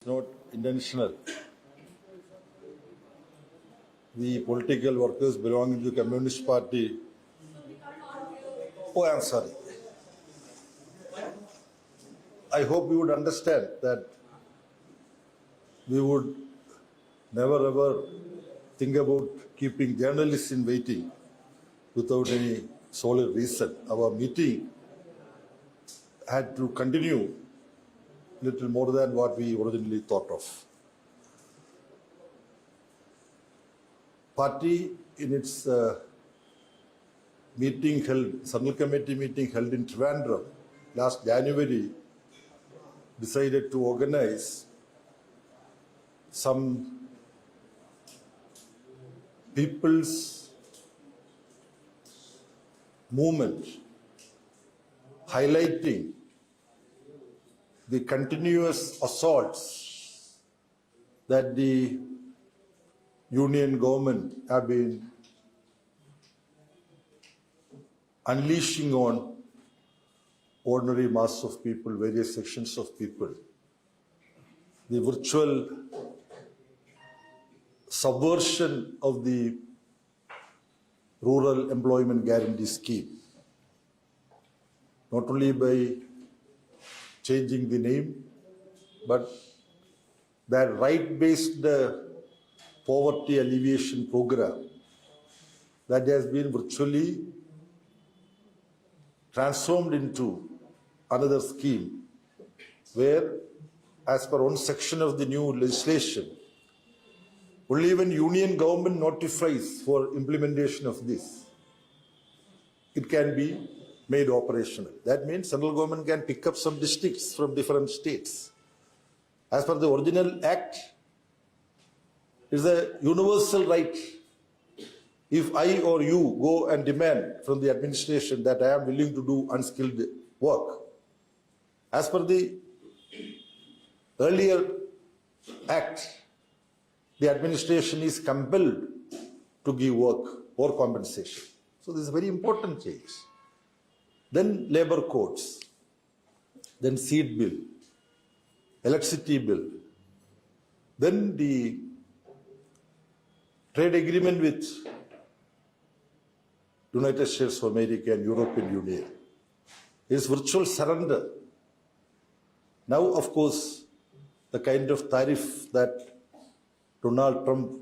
not intentional. The political workers belonging to the Communist Party. Oh, I'm sorry. I hope you would understand that we would never ever think about keeping journalists in waiting without any solid reason. Our meeting had to continue little more than what we originally thought of. Party in its meeting held, Central Committee meeting held in Trivandrum last January, decided to organize some people's movement highlighting the continuous assaults that the union government have been unleashing on ordinary mass of people, various sections of people. The virtual subversion of the rural employment guarantee scheme, not only by changing the name, but that right-based poverty alleviation program that has been virtually transformed into another scheme where, as per one section of the new legislation, only when union government notifies for implementation of this, it can be made operational. That means central government can pick up some districts from different states. As per the original act, it is a universal right. If I or you go and demand from the administration that I am willing to do unskilled work, as per the earlier act, the administration is compelled to give work or compensation. So this is a very important change. Then labor codes, then seed bill, electricity bill, then the trade agreement with United States of America and European Union. It is virtual surrender. Now, of course, the kind of tariff that Donald Trump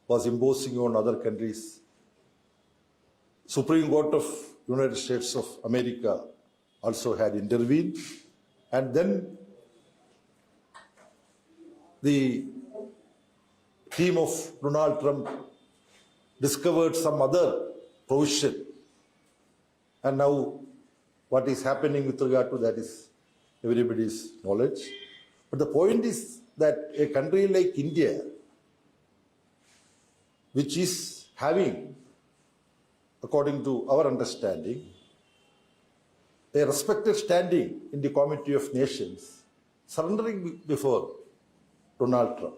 was imposing on other countries, Supreme Court of United States of America also had intervened, and then the team of Donald Trump discovered some other provision, and now what is happening with regard to that is everybody's knowledge. But the point is that a country like India, which is having, according to our understanding, a respected standing in the Committee of Nations, surrendering before Donald Trump.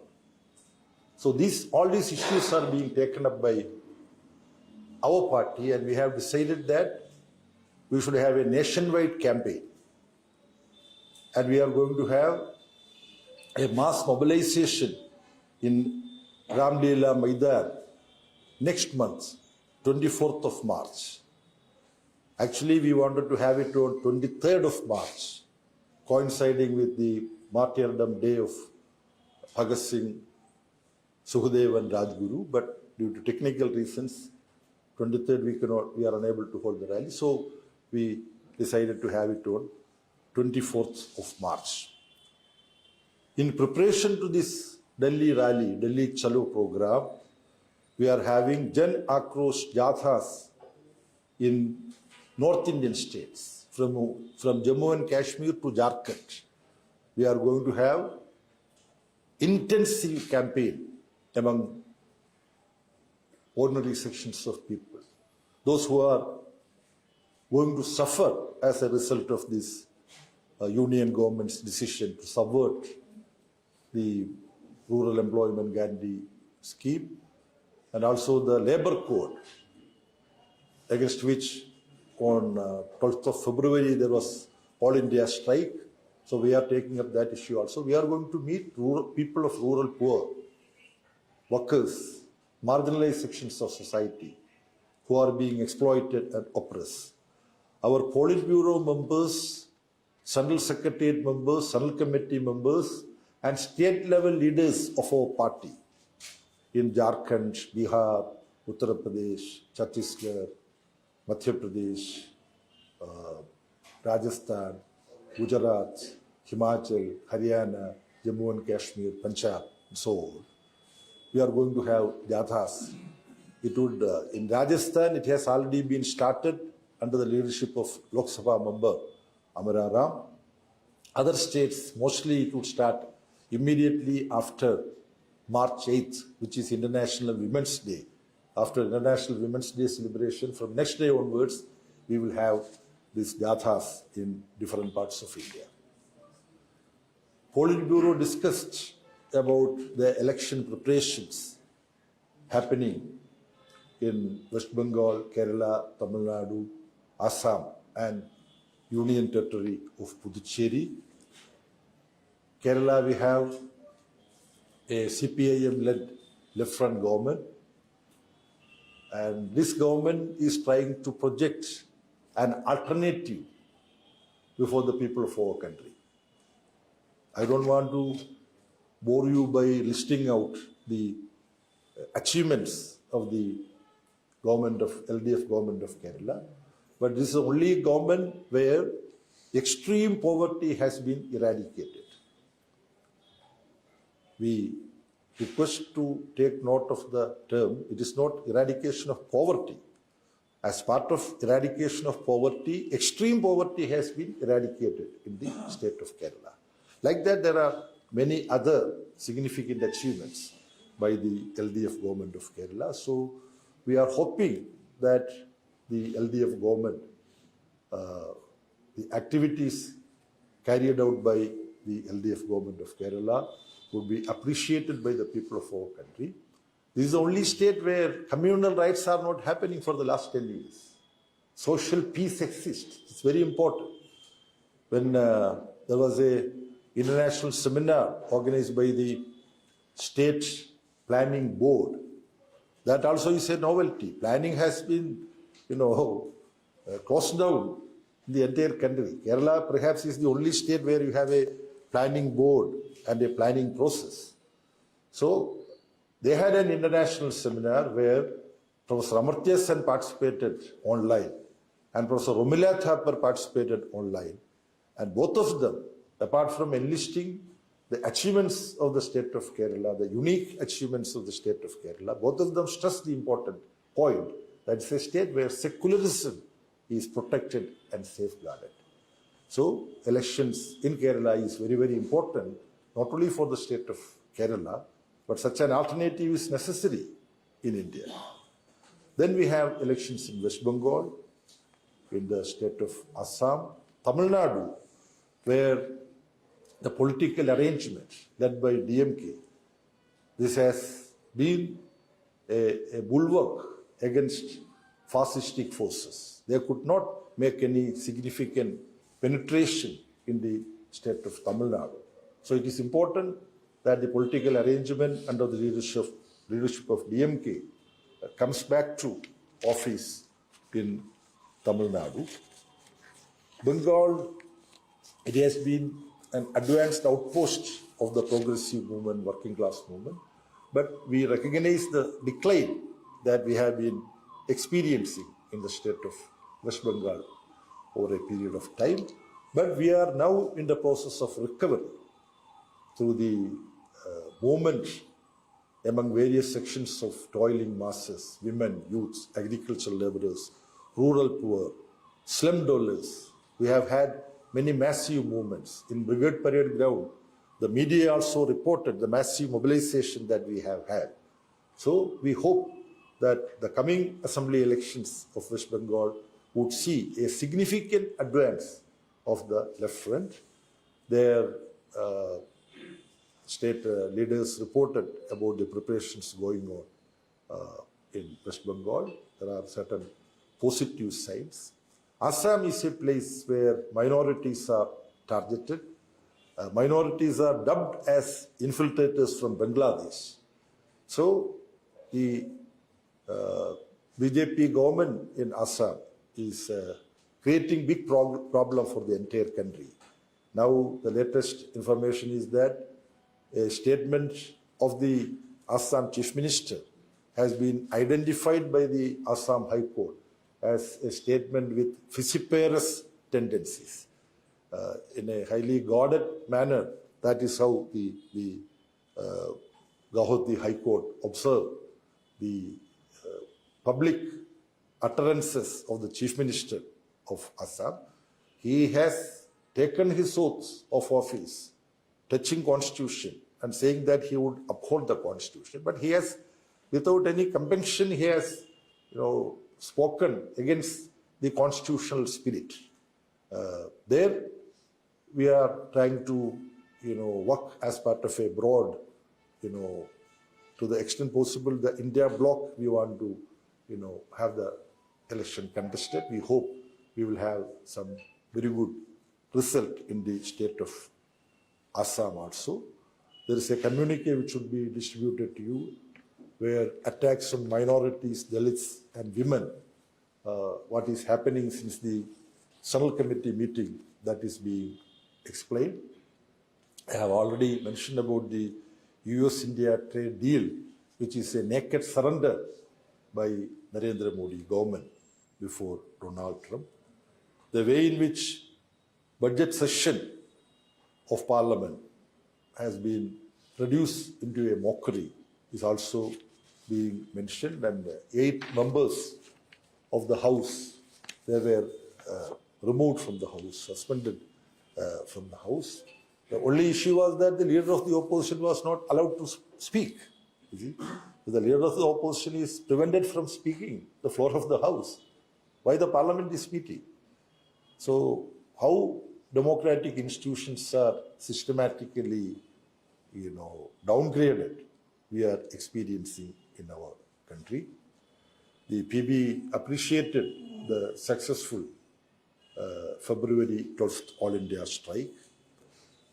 So all these issues are being taken up by our party, and we have decided that we should have a nationwide campaign. And we are going to have a mass mobilization in Ramlila Maidan next month, 24th of March. Actually, we wanted to have it on 23rd of March, coinciding with the martyrdom day of Bhagat Singh, Sukhdev and Rajguru, but due to technical reasons, 23rd we are unable to hold the rally, so we decided to have it on 24th of March. In preparation to this Delhi rally, Delhi Chalo program, we are having Jan Akrosh Jathas in North Indian states, from Jammu and Kashmir to Jharkhand. We are going to have intensive campaign among ordinary sections of people, those who are going to suffer as a result of this union government's decision to subvert the rural employment guarantee scheme, and also the labor code, against which on 12th of February there was all India strike, So we are taking up that issue also. We are going to meet people of rural poor, workers, marginalized sections of society who are being exploited and oppressed. Our Politburo members, Central Secretariat members, Central Committee members, and state level leaders of our party in Jharkhand, Bihar, Uttar Pradesh, Chhattisgarh, Madhya Pradesh, Rajasthan, Gujarat, Himachal, Haryana, Jammu and Kashmir, Punjab, and so on. We are going to have jathas. It would, in Rajasthan, it has already been started under the leadership of Lok Sabha member Amara Ram. Other states, mostly it would start immediately after March 8th, which is International Women's Day. After International Women's Day celebration, from next day onwards, we will have these jathas in different parts of India. Politburo discussed about the election preparations happening in West Bengal, Kerala, Tamil Nadu, Assam, and Union Territory of Puducherry. Kerala, we have a CPIM-led left-front government, and this government is trying to project an alternative before the people of our country. I don't want to bore you by listing out the achievements of the government of LDF government of Kerala, but this is the only government where extreme poverty has been eradicated. We request to take note of the term. It is not eradication of poverty. As part of eradication of poverty, extreme poverty has been eradicated in the state of Kerala. Like that, there are many other significant achievements by the LDF government of Kerala. So we are hoping that the LDF government, the activities carried out by the LDF government of Kerala would be appreciated by the people of our country. This is the only state where communal rights are not happening for the last 10 years. Social peace exists. It's very important. When there was a international seminar organized by the State Planning Board, that also is a novelty. Planning has been, closed down in the entire country. Kerala perhaps is the only state where you have a planning board and a planning process. So they had an international seminar where Professor Amartya Sen participated online and Professor Romila Thapar participated online. And both of them, apart from enlisting the achievements of the state of Kerala, the unique achievements of the state of Kerala, both of them stressed the important point that it's a state where secularism is protected and safeguarded. So elections in Kerala is very, very important, not only for the state of Kerala, but such an alternative is necessary in India. Then we have elections in West Bengal, in the state of Assam, Tamil Nadu, where the political arrangement led by DMK, this has been a bulwark against fascistic forces. They could not make any significant penetration in the state of Tamil Nadu. So it is important that the political arrangement under the leadership of DMK comes back to office in Tamil Nadu. Bengal, it has been an advanced outpost of the progressive movement, working class movement, but we recognize the decline that we have been experiencing in the state of West Bengal over a period of time. But we are now in the process of recovery through the movement among various sections of toiling masses, women, youths, agricultural laborers, rural poor, slum dwellers. We have had many massive movements. In Brigade Parade Ground, the media also reported the massive mobilization that we have had. So we hope that the coming assembly elections of West Bengal would see a significant advance of the left front. Their state leaders reported about the preparations going on in West Bengal. There are certain positive signs. Assam is a place where minorities are targeted. minorities are dubbed as infiltrators from Bangladesh. So the BJP government in Assam is creating big problem for the entire country. Now the latest information is that a statement of the Assam Chief Minister has been identified by the Assam High Court as a statement with vociferous tendencies. In a highly guarded manner, that is how the Guwahati High Court observed the public utterances of the Chief Minister of Assam. He has taken his oaths of office, touching Constitution and saying that he would uphold the Constitution, but he has, without any compunction, he has, spoken against the constitutional spirit. There, we are trying to, work as part of a broad, to the extent possible, the India bloc, we want to, have the election contested. We hope we will have some very good result in the state of Assam also. There is a communique which should be distributed to you, where attacks on minorities, Dalits, and women, what is happening since the Central Committee meeting, that is being explained. I have already mentioned about the US-India trade deal, which is a naked surrender by Narendra Modi government before Donald Trump. The way in which budget session of Parliament has been reduced into a mockery is also being mentioned, and 8 members of the House, they were removed from the House, suspended from the House. The only issue was that the leader of the opposition was not allowed to speak. You see? The leader of the opposition is prevented from speaking the floor of the House. Why the Parliament is meeting? So how democratic institutions are systematically, downgraded, we are experiencing in our country. The PB appreciated the successful February 12th All India strike.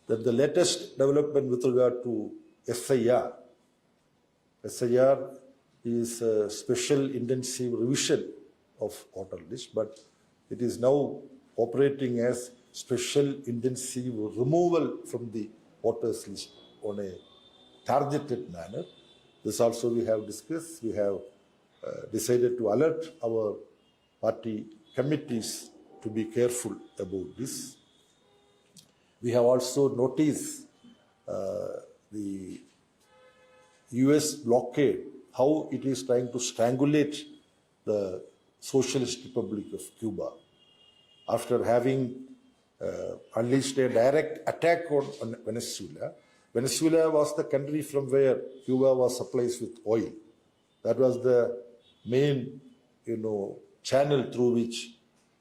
That the latest development with regard to SIR. SIR is a special intensive revision of voter list, but it is now operating as special intensive removal from the voters list on a targeted manner. This also we have discussed. We have decided to alert our party committees to be careful about this. We have also noticed the US blockade, how it is trying to strangulate the Socialist Republic of Cuba. After having unleashed a direct attack on Venezuela, Venezuela was the country from where Cuba was supplied with oil. That was the main, channel through which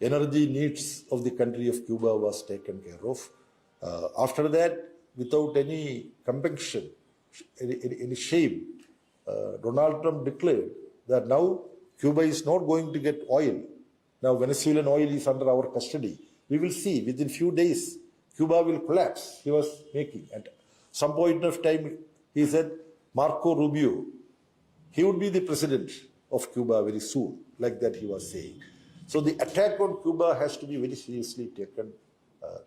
energy needs of the country of Cuba was taken care of. After that, without any compunction, any shame, Donald Trump declared that now Cuba is not going to get oil. Now Venezuelan oil is under our custody. We will see within few days, Cuba will collapse. He was making. At some point of time, he said, Marco Rubio, he would be the president of Cuba very soon, like that he was saying. So the attack on Cuba has to be very seriously taken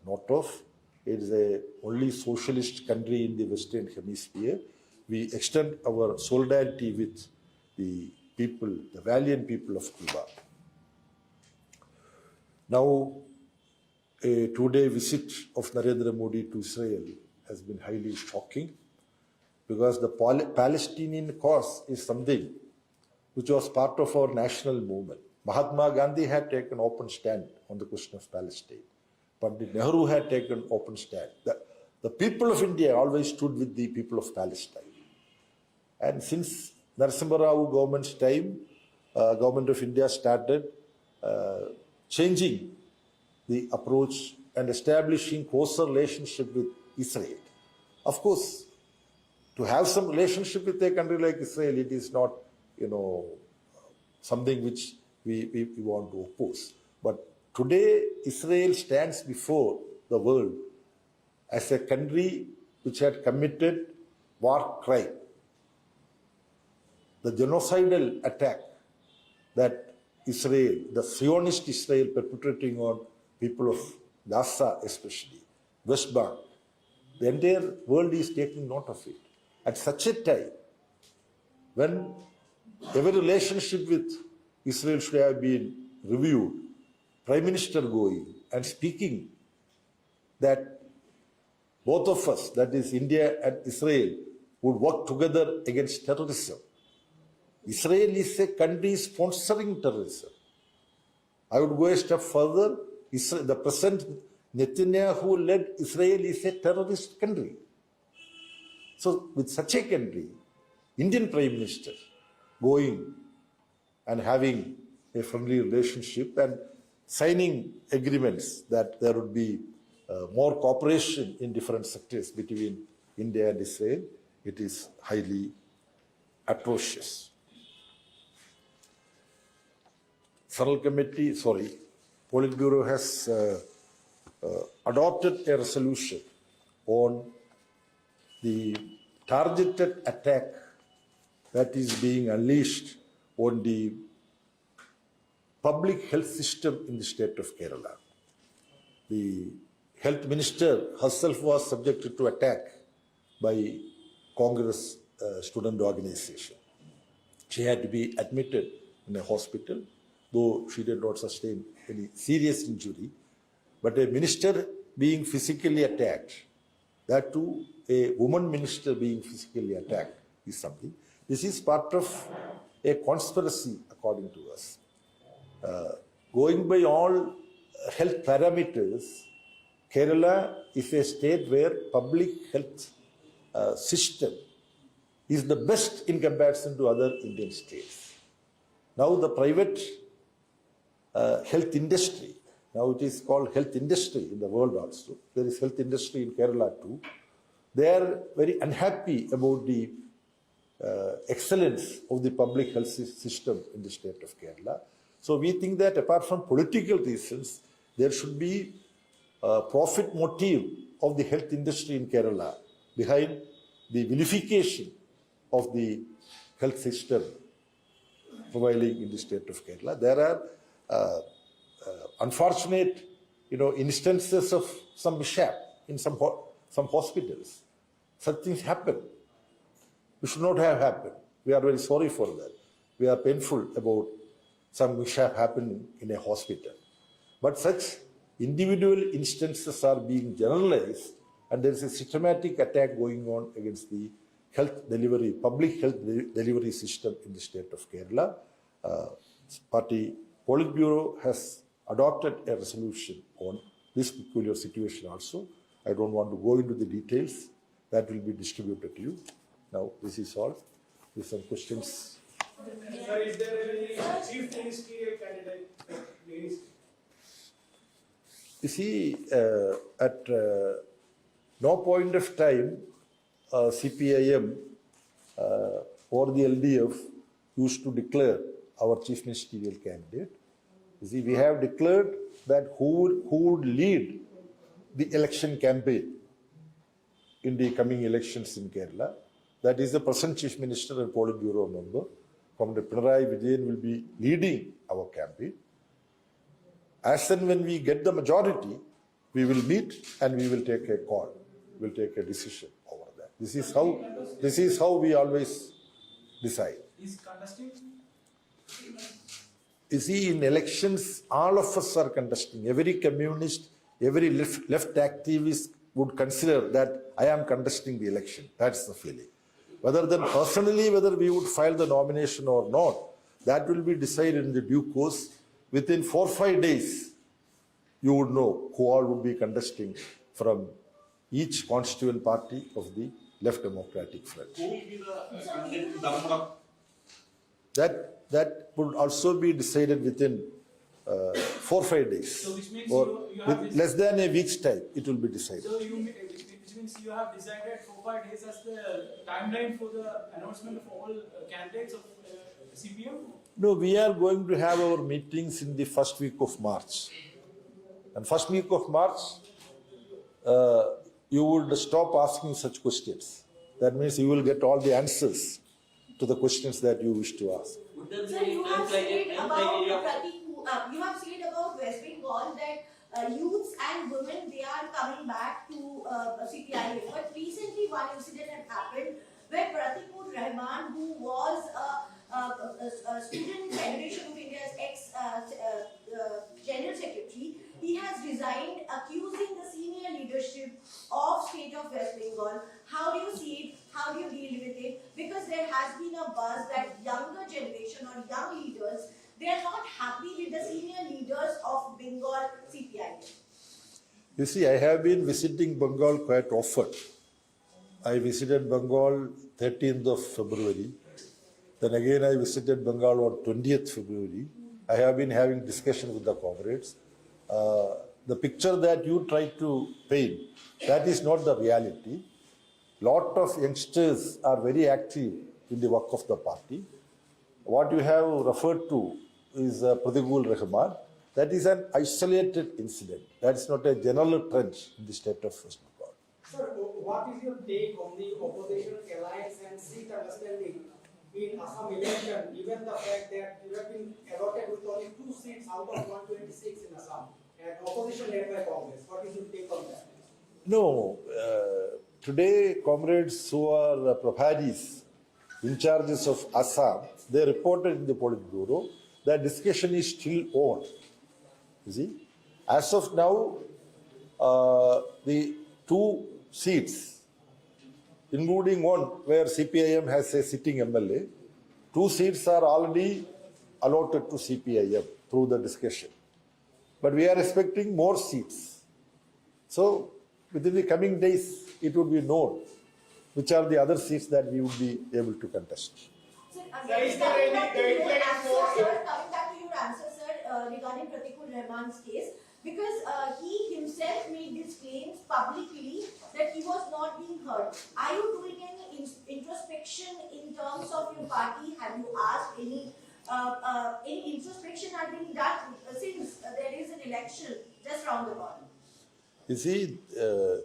note of. It is the only socialist country in the Western Hemisphere. We extend our solidarity with the people, the valiant people of Cuba. Now, a 2-day visit of Narendra Modi to Israel has been highly shocking, because the Palestinian cause is something which was part of our national movement. Mahatma Gandhi had taken open stand on the question of Palestine. Pandit Nehru had taken open stand. The people of India always stood with the people of Palestine. And since Narasimha Rao government's time, government of India started changing the approach and establishing closer relationship with Israel. Of course, to have some relationship with a country like Israel, it is not, something which we want to oppose. But today, Israel stands before the world as a country which had committed war crime, the genocidal attack that Israel, the Zionist Israel perpetrating on people of Gaza especially, West Bank, the entire world is taking note of it. At such a time, when every relationship with Israel should have been reviewed, Prime Minister going and speaking that both of us, that is India and Israel, would work together against terrorism. Israel is a country sponsoring terrorism. I would go a step further. The present Netanyahu-led Israel is a terrorist country. So with such a country, Indian Prime Minister going and having a friendly relationship and signing agreements that there would be more cooperation in different sectors between India and Israel, it is highly atrocious. Politburo has adopted a resolution on the targeted attack that is being unleashed on the public health system in the state of Kerala. The health minister herself was subjected to attack by Congress student organization. She had to be admitted in a hospital, though she did not sustain any serious injury. But a minister being physically attacked, that too a woman minister being physically attacked, is something. This is part of a conspiracy, according to us. Going by all health parameters, Kerala is a state where public health system is the best in comparison to other Indian states. Now the private health industry, now it is called health industry in the world also. There is health industry in Kerala too. They are very unhappy about the excellence of the public health system in the state of Kerala. So we think that apart from political reasons, there should be a profit motive of the health industry in Kerala behind the vilification of the health system prevailing in the state of Kerala. There are unfortunate, instances of some mishap in some hospitals. Such things happen. It should not have happened. We are very sorry for that. We are painful about some mishap happening in a hospital. But such individual instances are being generalized, and there is a systematic attack going on against the health delivery, public health delivery system in the state of Kerala. Party Politburo has adopted a resolution on this peculiar situation also. I don't want to go into the details. That will be distributed to you. Now, this is all. With some questions. Sir, is there any chief ministerial candidate? You see, at no point of time, cpim or the LDF used to declare our chief ministerial candidate. You see, we have declared that who would lead the election campaign in the coming elections in Kerala. That is the present chief minister and Politburo member. Comrade Pinarayi Vijayan will be leading our campaign. As and when we get the majority, we will meet and we will take a call. We will take a decision over that. This is how we always decide. Is contesting? You see, in elections, all of us are contesting. Every communist, every left activist would consider that I am contesting the election. That's the feeling. Whether we would file the nomination or not, that will be decided in the due course. Within 4 or 5 days, you would know who all would be contesting from each constituent party of the Left Democratic Front. Who will be the candidate in Dharamura? That would also be decided within 4 or 5 days. So which means or you have with less than a week's time, it will be decided. So which means you have decided 4 or 5 days as the timeline for the announcement of all candidates of CPM? No, we are going to have our meetings in the first week of March. And first week of March, you would stop asking such questions. That means you will get all the answers to the questions that you wish to ask. Would there Sir, be you time have said criteria? about you have said about West Bengal that youths and women, they are coming back to CPIM. But recently one incident had happened where Pratikur Rahman, who was a student Federation of India's General Secretary, he has resigned, accusing the senior leadership of state of West Bengal. How do you see it? How do you deal with it? Because there has been a buzz that younger generation or young leaders, they are not happy with the senior leaders of Bengal CPI. You see, I have been visiting Bengal quite often. I visited Bengal 13th of February. Then again I visited Bengal on 20th February. I have been having discussion with the comrades. The picture that you try to paint, that is not the reality. Lot of youngsters are very active in the work of the party. What you have referred to is Pratikul Rahman. That is an isolated incident. That is not a general trend in the state of West Bengal. Sir, what is your take on the opposition alliance and seat understanding in Assam election, given the fact that you have been allotted with only 2 seats out of 126 in Assam, and opposition led by Congress? What is your take on that? No, today comrades who are Prabharis, in charges of Assam, they reported in the Politburo that discussion is still on. You see, as of now, the 2 seats, including one where CPIM has a sitting MLA, 2 seats are already allotted to CPIM through the discussion. But we are expecting more seats. So within the coming days, it would be known which are the other seats that we would be able to contest. Sir, Sir, is again, there coming any back to your guidelines answer, for- sir, coming back to your answer, sir, regarding Pratikul Rahman's case, because he himself made these claims publicly that he was not being heard. Are you doing any introspection in terms of your party? Have you asked any introspection has been done since there is an election just round the corner? You see,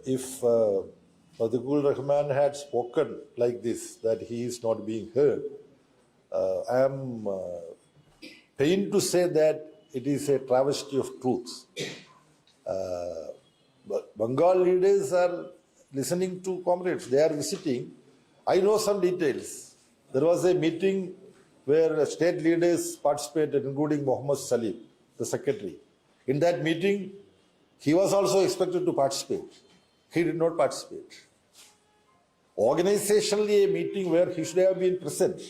if Pratikul Rahman had spoken like this, that he is not being heard, I am pained to say that it is a travesty of truth. But Bengal leaders are listening to comrades. They are visiting. I know some details. There was a meeting where state leaders participated, including Mohammed Salim, the secretary. In that meeting, he was also expected to participate. He did not participate. Organizationally, a meeting where he should have been present,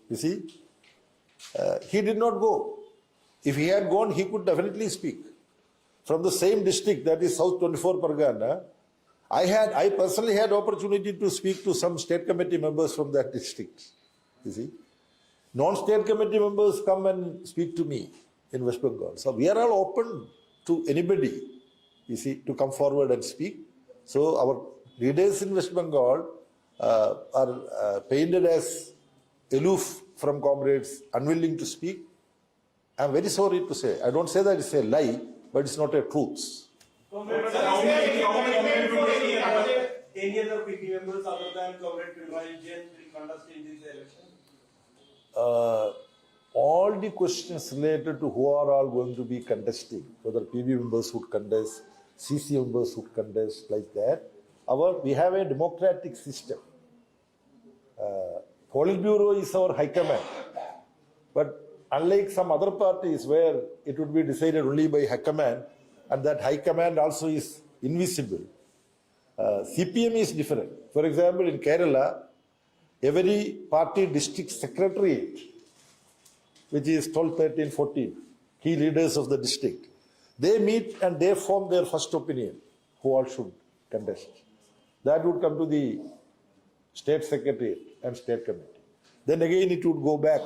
you see, he did not go. If he had gone, he could definitely speak. From the same district, that is South 24 Pargana, I personally had opportunity to speak to some state committee members from that district. You see, non-state committee members come and speak to me in West Bengal. So we are all open to anybody, you see, to come forward and speak. So our leaders in West Bengal are painted as aloof from comrades, unwilling to speak. I am very sorry to say. I don't say that it's a lie, but it's not a truth. Any other PT members other than Comrade Pinarayi Jain will contest in this election? All the questions related to who are all going to be contesting, whether PB members would contest, CC members would contest, like that. We have a democratic system. Politburo is our high command. But unlike some other parties where it would be decided only by high command, and that high command also is invisible, CPM is different. For example, in Kerala, every party district secretariat, which is 12, 13, 14, key leaders of the district, they meet and they form their first opinion, who all should contest. That would come to the state secretariat and state committee. Then again it would go back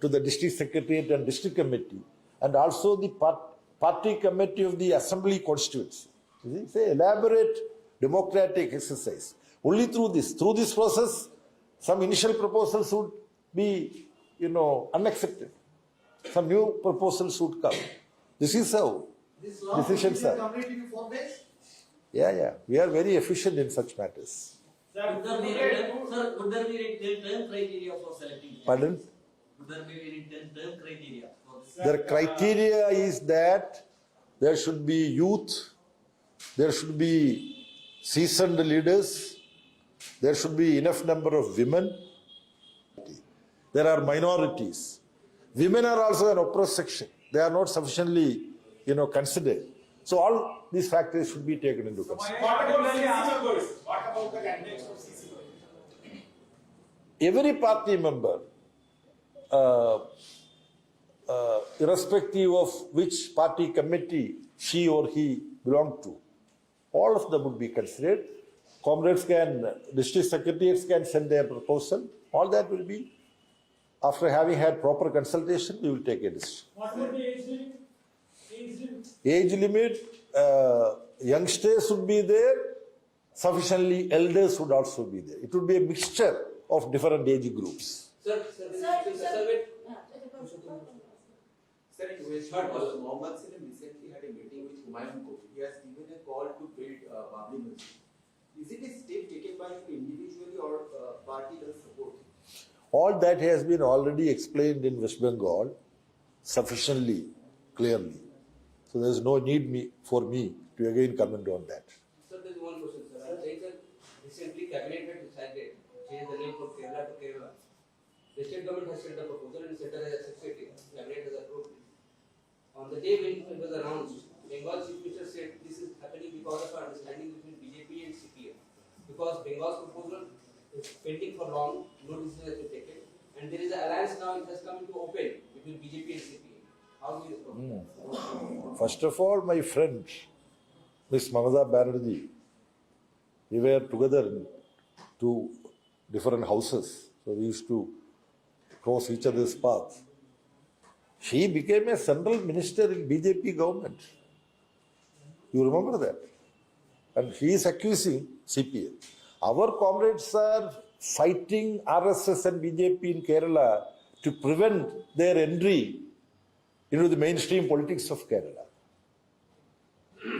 to the district secretariat and district committee, and also the party committee of the assembly constituency. It's an elaborate democratic exercise. Only through this process, some initial proposals would be, unaccepted. Some new proposals would come. This is how decisions are. Yeah. We are very efficient in such matters. Sir, Would there be any term criteria for selecting? Pardon? Would there be any term criteria for this? Their criteria is that there should be youth, there should be seasoned leaders, there should be enough number of women. There are minorities. Women are also an oppressed section. They are not sufficiently, considered. So all these factors should be taken into consideration. what about the candidates for CC? Every party member, irrespective of which party committee she or he belonged to, all of them would be considered. District secretaries can send their proposal. All that will be, after having had proper consultation, we will take a decision. What would be age limit? Age limit, youngsters would be there, sufficiently elders would also be there. It would be a mixture of different age groups. Sir, wait. Sir, in West Bengal, Mohammad Salim recently had a meeting with Humayun Kofi. He has given a call to build Babri Masjid. Is it a step taken by him individually or party does support him? All that has been already explained in West Bengal sufficiently, clearly. So there is no need for me to again comment on that. Sir, there is one question, sir. I think that recently cabinet had decided to change the name from Kerala to Kerala. The state government has sent a proposal and center has accepted. Cabinet has approved it. On the day when it was announced, Bengal Chief Minister said this is happening because of our understanding between BJP and cpim. Because Bengal's proposal is pending for long, no decision has been taken, and there is an alliance now. It has come into open between BJP and cpim. How do you respond? First of all, my friend, Ms. Mamata Banerjee, we were together in two different houses, so we used to cross each other's paths. She became a central minister in BJP government. You remember that? And she is accusing CPM. Our comrades are fighting RSS and BJP in Kerala to prevent their entry into the mainstream politics of Kerala.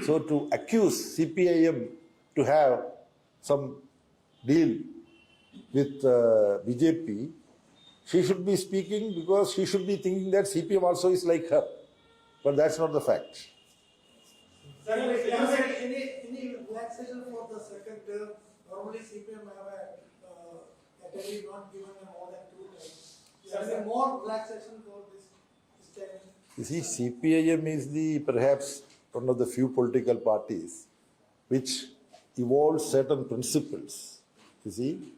So to accuse CPIM to have some deal with BJP, she should be speaking because she should be thinking that CPM also is like her. But that's not the fact. Sir, Any relaxation for the second term? Normally CPM have a category not given more than 2 terms. Is there more relaxation for this time? You see, CPIM is perhaps one of the few political parties which evolved certain principles, you see,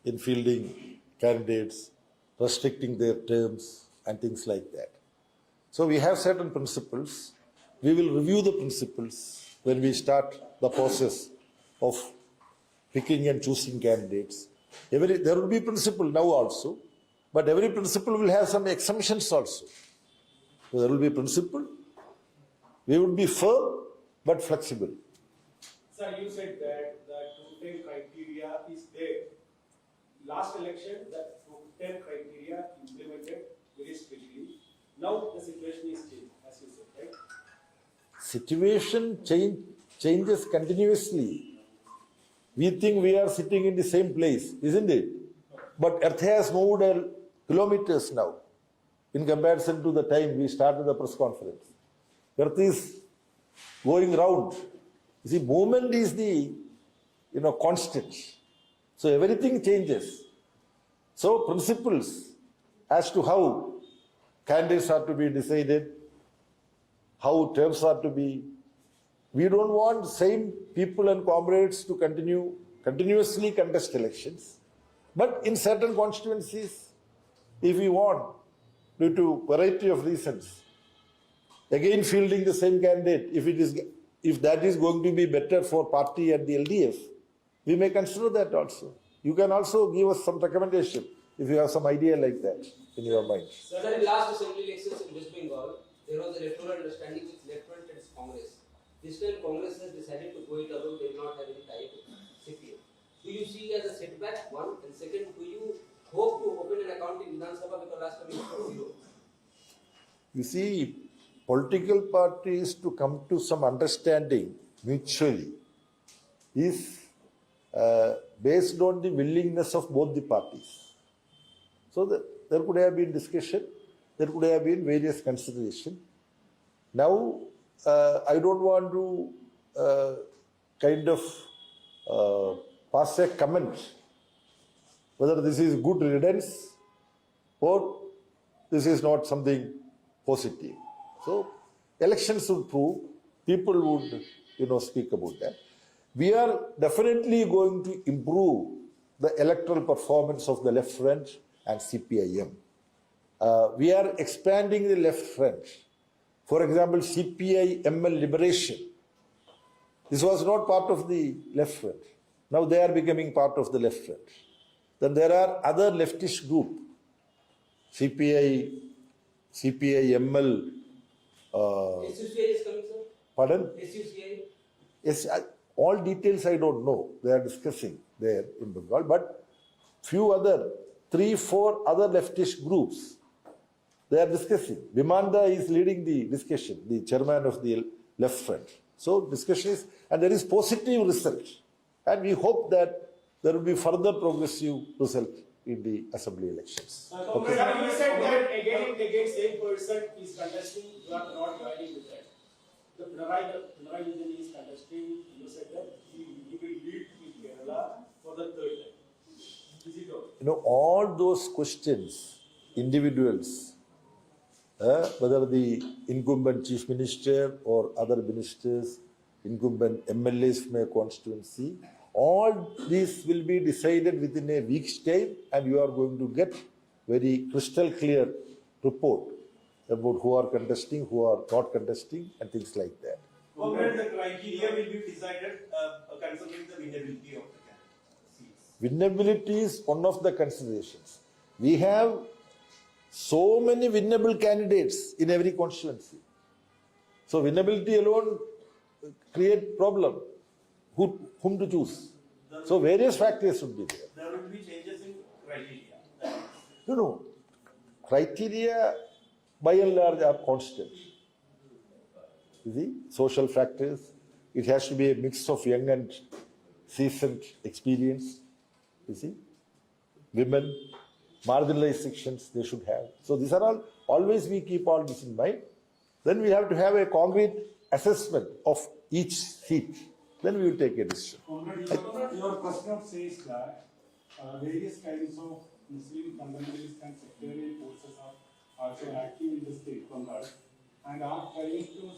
in fielding candidates, restricting their terms and things like that. So we have certain principles. We will review the principles when we start the process of picking and choosing candidates. There will be principle now also, but every principle will have some exemptions also. So there will be principle. We would be firm but flexible. Sir, you said that the two-term criteria is there. Last election, that two-term criteria implemented very strictly. Now the situation is changed, as you said, right? Situation changes continuously. We think we are sitting in the same place, isn't it? But Earth has moved kilometers now in comparison to the time we started the press conference. Earth is going round. You see, movement is the constant. So everything changes. So principles as to how candidates are to be decided, how terms are to be. We don't want same people and comrades to continuously contest elections. But in certain constituencies, if we want, due to variety of reasons, again fielding the same candidate, if that is going to be better for party and the LDF, we may consider that also. You can also give us some recommendation if you have some idea like that in your mind. Sir, in last assembly elections in West Bengal, there was a electoral understanding with Left Front and Congress. This time Congress has decided to go it alone, they will not have any tie with CPM. Do you see as a setback, one? And second, do you hope to open an account in Vidhan Sabha because last time it was 0? You see, political parties to come to some understanding mutually is based on the willingness of both the parties. So there could have been discussion, there could have been various consideration. Now, I don't want to kind of pass a comment whether this is good riddance or this is not something positive. So, elections would prove, people would, speak about that. We are definitely going to improve the electoral performance of the left front and CPIM. We are expanding the left front. For example, CPI-ML Liberation. This was not part of the left front. Now they are becoming part of the left front. Then there are other leftist group, CPI-ML. SUCI is coming, sir? Pardon? SUCI? Yes, all details I don't know. They are discussing there in Bengal, but few other, 3-4 other leftist groups, they are discussing. Vimanda is leading the discussion, the chairman of the left front. So discussion is, and there is positive result. And we hope that there will be further progressive result in the assembly elections. Sir, you said that again and again same person is contesting, you are not joining with that. The Pinarayi Vijayan is contesting, you said that he will lead in Kerala for the third time. Is it okay? All those questions, individuals, whether the incumbent chief minister or other ministers, incumbent MLAs from a constituency, all these will be decided within a week's time, and you are going to get very crystal clear report about who are contesting, who are not contesting, and things like that. Comrade, the criteria will be decided considering the winnability of the seats. Winnability is one of the considerations. We have so many winnable candidates in every constituency. So winnability alone create problem. Whom to choose? So various factors would be there. There will be changes in criteria. No. Criteria by and large are constant. You see, social factors. It has to be a mix of young and seasoned experience. You see, women, marginalized sections they should have. So these are all, always we keep all this in mind. Then we have to have a concrete assessment of each seat. Then we will take a decision. Comrade, your press note says that various kinds of Muslim fundamentalist and sectarian forces are also active in the state, Bengal, and are trying to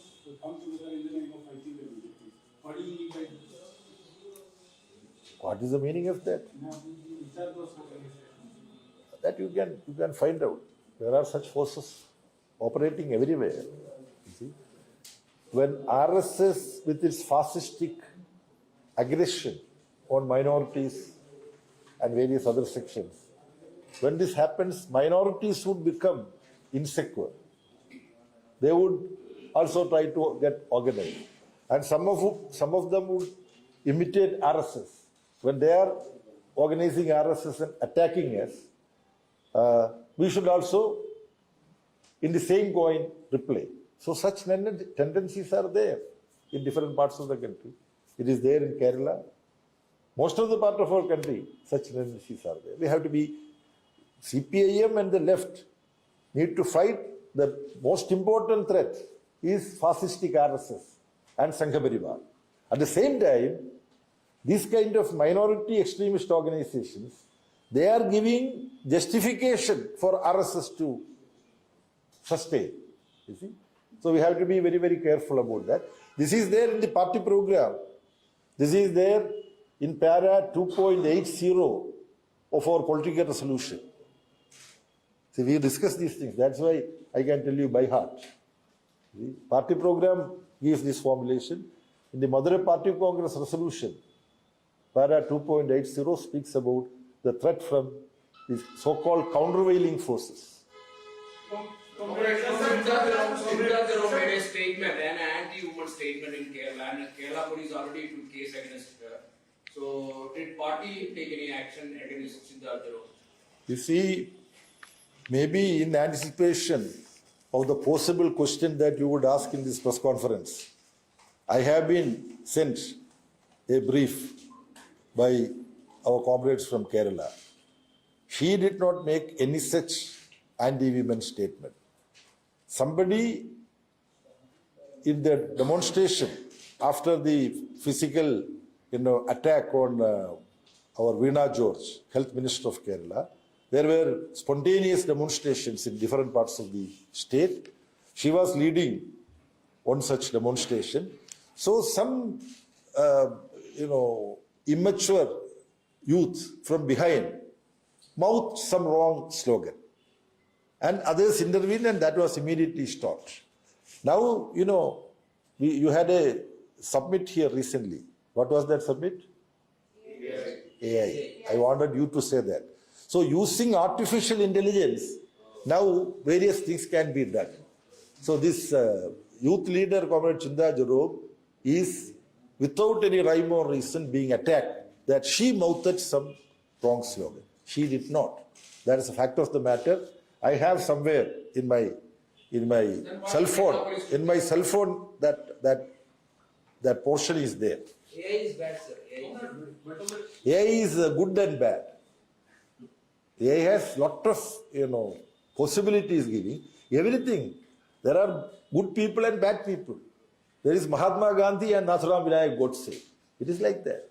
come together in the name of fighting the BJP. What do you mean by this? What is the meaning of that? Now, which are those organizations? That you can find out. There are such forces operating everywhere. You see, when RSS with its fascistic aggression on minorities and various other sections, when this happens, minorities would become insecure. They would also try to get organized, and some of them would imitate RSS. When they are organizing RSS and attacking us, we should also, in the same coin, reply. So such tendencies are there in different parts of the country. It is there in Kerala. Most of the part of our country, such tendencies are there. We have to be, CPIM and the left need to fight. The most important threat is fascistic RSS and Sangha Parivar. At the same time, these kind of minority extremist organizations, they are giving justification for RSS to sustain. You see? So we have to be very, very careful about that. This is there in the party program. This is there in para 2.80 of our political resolution. See, we discuss these things. That's why I can tell you by heart. The party program gives this formulation. In the Madurai Party Congress resolution, para 2.80 speaks about the threat from these so-called countervailing forces. Sundar made a statement, an anti-woman statement in Kerala, and Kerala police already took case against her. So, did party take any action against Sundar? You see, maybe in anticipation of the possible question that you would ask in this press conference, I have been sent a brief by our comrades from Kerala. She did not make any such anti-women statement. Somebody in the demonstration after the physical, attack on our Veena George, Health Minister of Kerala, there were spontaneous demonstrations in different parts of the state. She was leading one such demonstration. So some, immature youth from behind mouthed some wrong slogan. And others intervened and that was immediately stopped. Now, you had a summit here recently. What was that summit? AI. I wanted you to say that. So using artificial intelligence, now various things can be done. So this youth leader, Comrade Chinda Jarob, is without any rhyme or reason being attacked that she mouthed some wrong slogan. She did not. That is a fact of the matter. I have somewhere in my cell phone, that portion is there. AI is bad, sir. AI is good and bad. AI has lot of possibilities giving everything. There are good people and bad people. There is Mahatma Gandhi and Nathuram Vinayak Godse. It is like that.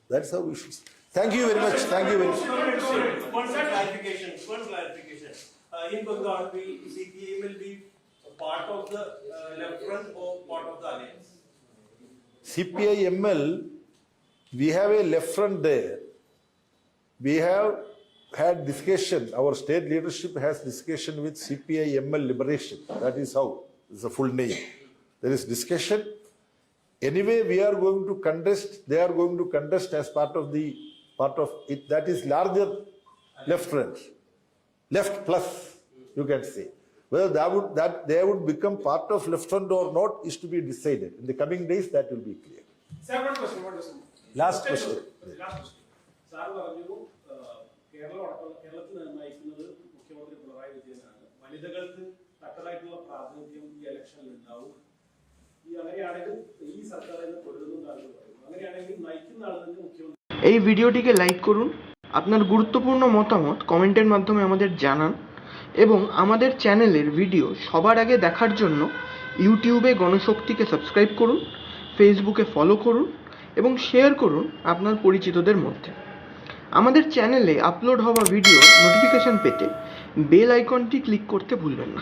That's how we should. Thank you very much. Thank you very much. One clarification. In Bengal, CPI will be part of the left front or part of the alliance. CPI-ML, we have a left front there. We have had discussion, our state leadership has discussion with CPI-ML Liberation. That is how, it's the full name. There is discussion. Anyway, we are going to contest, they are going to contest as part of it. That is larger left front. Left plus, you can say. Whether they would become part of left front or not is to be decided. In the coming days, that will be clear. Sir, one question. Last question. Sir, കേരളത്തിൽ നയിക്കുന്നത് മുഖ്യമന്ത്രി പിണറായി വിജയനാണ്. വനിതകൾക്ക് തക്കതായിട്ടുള്ള പ്രാതിനിധ്യം ഈ ഇലക്ഷനിൽ ഉണ്ടാവും. അങ്ങനെയാണെങ്കിൽ ഈ സർക്കാർ തുടരുന്നതാണ് പറയുന്നത്. അങ്ങനെയാണെങ്കിൽ നയിക്കുന്ന ആൾ തന്നെ മുഖ്യമന്ത്രി. এই ভিডিওটিকে লাইক করুন, আপনার গুরুত্বপূর্ণ মতামত কমেন্টের মাধ্যমে আমাদের জানান এবং আমাদের চ্যানেলের ভিডিও সবার আগে দেখার জন্য ইউটিউবে গণশক্তিকে সাবস্ক্রাইব করুন, ফেসবুকে ফলো করুন এবং শেয়ার করুন আপনার পরিচিতদের মধ্যে। আমাদের চ্যানেলে আপলোড হওয়া ভিডিও নোটিফিকেশন পেতে বেল আইকনটি ক্লিক করতে ভুলবেন না।